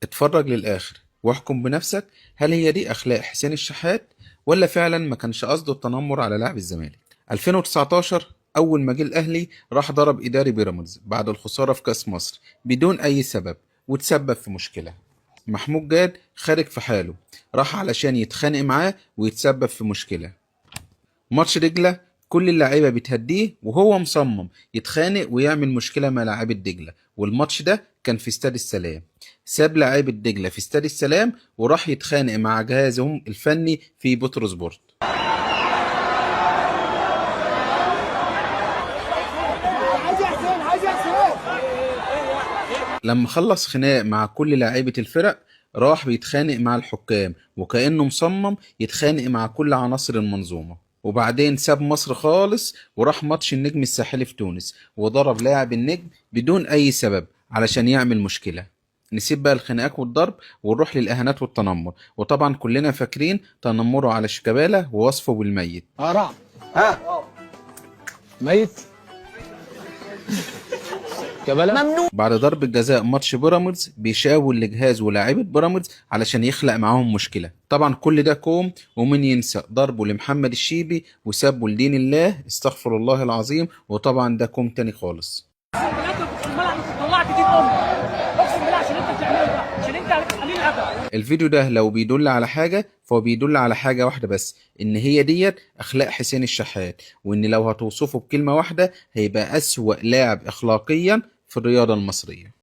اتفرج للآخر واحكم بنفسك، هل هي دي أخلاق حسين الشحات ولا فعلا ما كانش قصده التنمر على لاعب الزمالك؟ 2019 أول ما جه الأهلي راح ضرب إداري بيراميدز بعد الخسارة في كأس مصر بدون أي سبب وتسبب في مشكلة. محمود جاد خارج في حاله، راح علشان يتخانق معاه ويتسبب في مشكلة. ماتش دجلة كل اللعيبة بتهديه وهو مصمم يتخانق ويعمل مشكلة مع لاعيبة دجلة، والماتش ده كان في استاد السلام. ساب لاعيبة دجلة في استاد السلام وراح يتخانق مع جهازهم الفني في بطرسبورت. لما خلص خناق مع كل لاعيبة الفرق راح بيتخانق مع الحكام وكأنه مصمم يتخانق مع كل عناصر المنظومة. وبعدين ساب مصر خالص وراح ماتش النجم الساحلي في تونس وضرب لاعب النجم بدون أي سبب علشان يعمل مشكلة. نسيب بقى الخناقات والضرب ونروح للإهانات والتنمر، وطبعا كلنا فاكرين تنمره على شيكابالا ووصفه بالميت. رعب. ها ميت كبالة ممنوع. بعد ضرب الجزاء ماتش بيراميدز بيشاور لجهاز ولاعيبه بيراميدز علشان يخلق معاهم مشكله. طبعا كل ده كوم، ومن ينسى ضربه لمحمد الشيبي وسابه لدين الله، استغفر الله العظيم. وطبعا ده كوم تاني خالص. الفيديو ده لو بيدل على حاجه فهو بيدل على حاجه واحده بس، ان هي ديت اخلاق حسين الشحات، وان لو هتوصفه بكلمه واحده هيبقى اسوأ لاعب اخلاقيا في الرياضه المصريه.